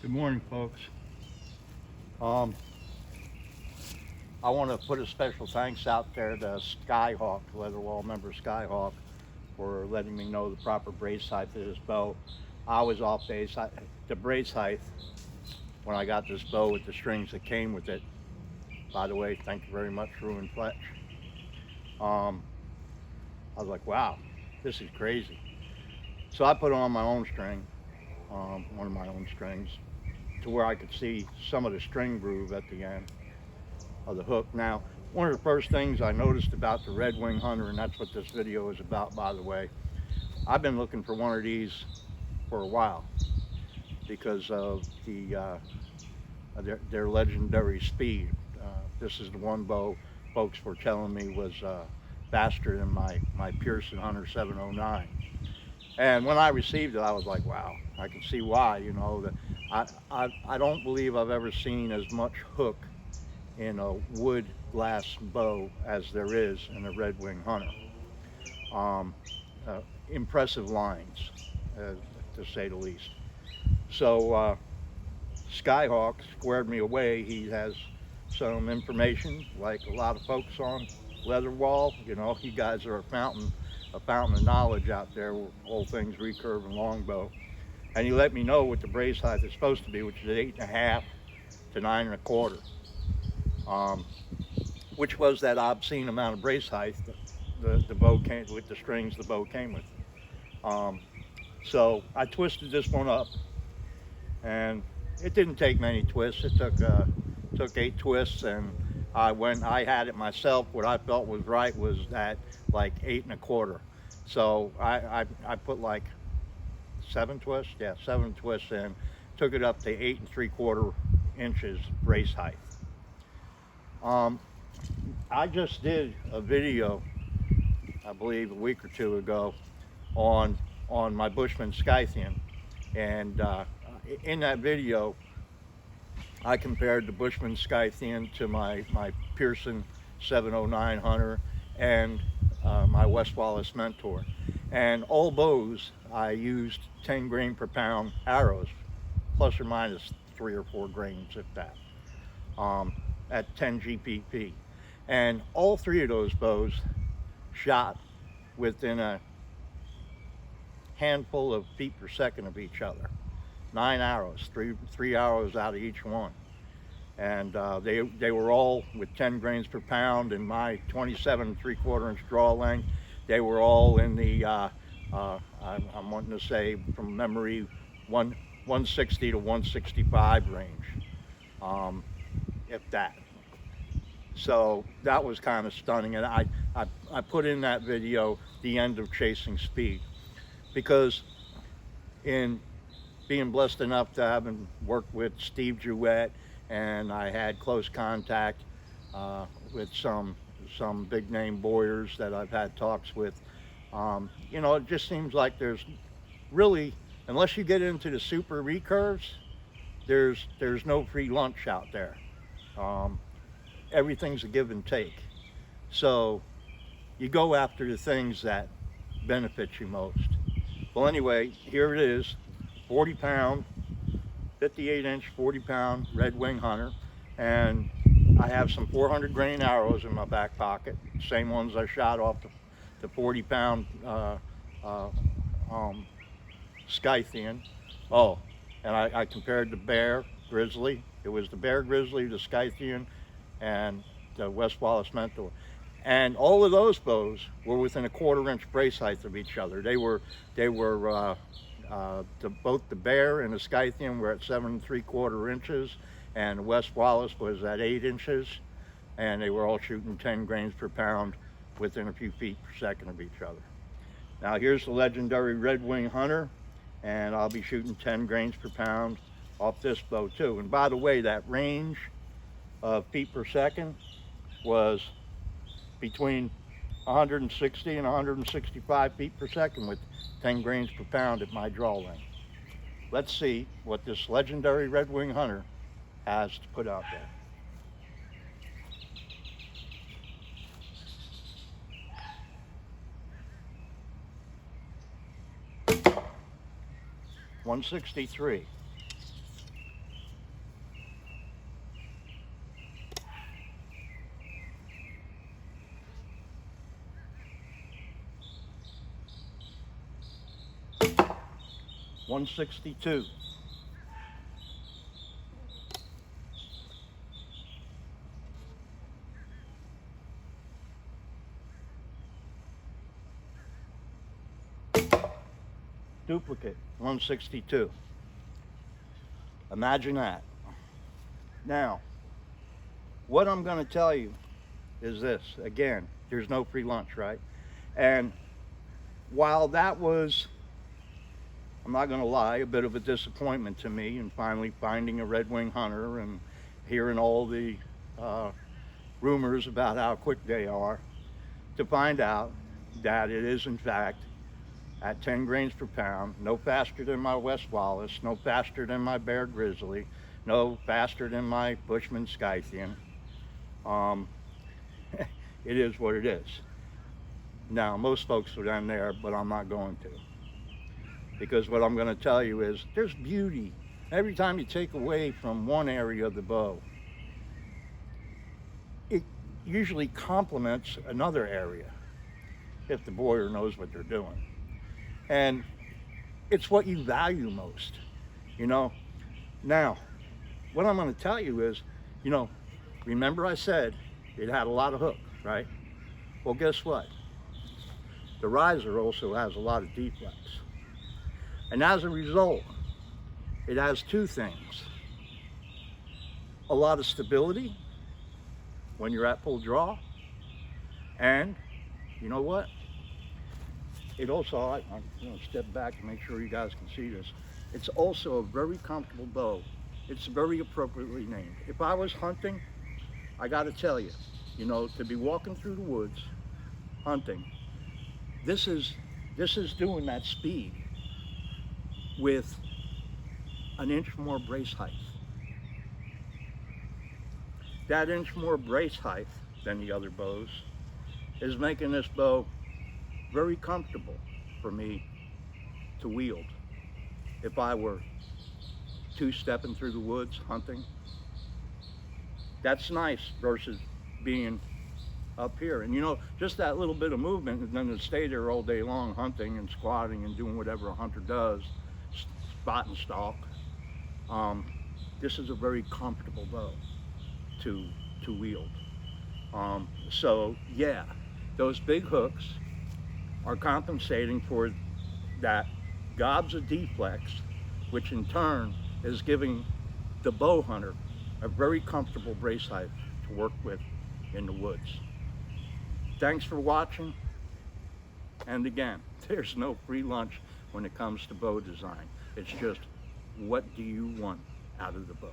Good morning, folks. I want to put a special thanks out there to Skyhawk, Leatherwall member Skyhawk, for letting me know the proper brace height for this bow. I was off base. The brace height, when I got this bow with the strings that came with it, by the way, thank you very much, Ruin Fletch. I was like, wow, this is crazy. So I put on my own string, one of my own strings, to where I could see some of the string groove at the end of the hook. Now, one of the first things I noticed about the Red Wing Hunter, and that's what this video is about, by the way, I've been looking for one of these for a while because of their legendary speed. This is the one bow folks were telling me was faster than my Pearson Hunter 709. And when I received it, I was like, wow, I can see why. You know, I don't believe I've ever seen as much hook in a wood glass bow as there is in a Red Wing Hunter. Impressive lines, to say the least. So Skyhawk squared me away. He has some information, like a lot of folks on Leatherwall. You know, you guys are a fountain of knowledge out there with all things recurve and longbow. And he let me know what the brace height is supposed to be, which is 8.5 to 9.25, which was that obscene amount of brace height that the bow came with, the strings the bow came with. So I twisted this one up, and it didn't take many twists. It took 8 twists, and I had it myself. What I felt was right was at like 8.25. So I put like 7 twists, yeah, 7 twists in, took it up to 8.75 inches brace height. I just did a video, I believe a week or two ago, on my Bushman Scythian, and in that video I compared the Bushman Scythian to my Pearson 709 Hunter and my West Wallace Mentor. And all bows I used 10 grain per pound arrows, plus or minus 3 or 4 grains if that, at 10 GPP. And all 3 of those bows shot within a handful of feet per second of each other. 9 arrows, three arrows out of each one. And they were all with 10 grains per pound, and my 27.75 inch draw length, they were all in the, I'm wanting to say from memory, 160 to 165 range, if that. So that was kind of stunning, and I put in that video the end of chasing speed, because in being blessed enough to have worked with Steve Jewett, and I had close contact with some big name bowyers that I've had talks with. You know, it just seems like there's really, unless you get into the super recurves, there's no free lunch out there. Everything's a give and take. So you go after the things that benefit you most. Well, anyway, here it is, 40 pound, 58 inch, 40 pound Red Wing Hunter. And I have some 400 grain arrows in my back pocket, same ones I shot off the 40 pound Scythian. Oh, and I compared the Bear Grizzly. It was the Bear Grizzly, the Scythian, and the West Wallace Mentor. And all of those bows were within a 1/4 inch brace height of each other. Both the Bear and the Scythian were at 7.75 inches, and West Wallace was at 8 inches, and they were all shooting 10 grains per pound within a few feet per second of each other. Now here's the legendary Red Wing Hunter, and I'll be shooting 10 grains per pound off this bow too. And by the way, that range of feet per second was between 160 and 165 feet per second with 10 grains per pound at my draw length. Let's see what this legendary Red Wing Hunter has to put out there. .163. 162. Duplicate, 162. Imagine that. Now, what I'm going to tell you is this. Again, there's no free lunch, right? And while that was, I'm not going to lie, a bit of a disappointment to me, and finally finding a red-winged hunter and hearing all the rumors about how quick they are, to find out that it is in fact at 10 grains per pound, no faster than my West Wallace, no faster than my Bear Grizzly, no faster than my Bushman Scythian. It is what it is. Now, most folks are down there, but I'm not going to. Because what I'm going to tell you is there's beauty. Every time you take away from one area of the bow, it usually complements another area, if the boyer knows what they're doing. And it's what you value most, you know. Now, what I'm going to tell you is, you know, remember I said it had a lot of hook, right? Well, guess what? The riser also has a lot of deflex. And as a result, it has two things. A lot of stability when you're at full draw. And you know what? It also, I'm going to step back to make sure you guys can see this. It's also a very comfortable bow. It's very appropriately named. If I was hunting, I got to tell you, you know, to be walking through the woods, hunting, this is doing that speed with an inch more brace height. That inch more brace height than the other bows is making this bow very comfortable for me to wield. If I were two-stepping through the woods hunting, that's nice versus being up here. And you know, just that little bit of movement and then to stay there all day long hunting and squatting and doing whatever a hunter does, spot and stalk. This is a very comfortable bow to wield. So yeah, those big hooks are compensating for that gobs of deflex, which in turn is giving the bow hunter a very comfortable brace height to work with in the woods. Thanks for watching. And again, there's no free lunch when it comes to bow design. It's just, what do you want out of the bow?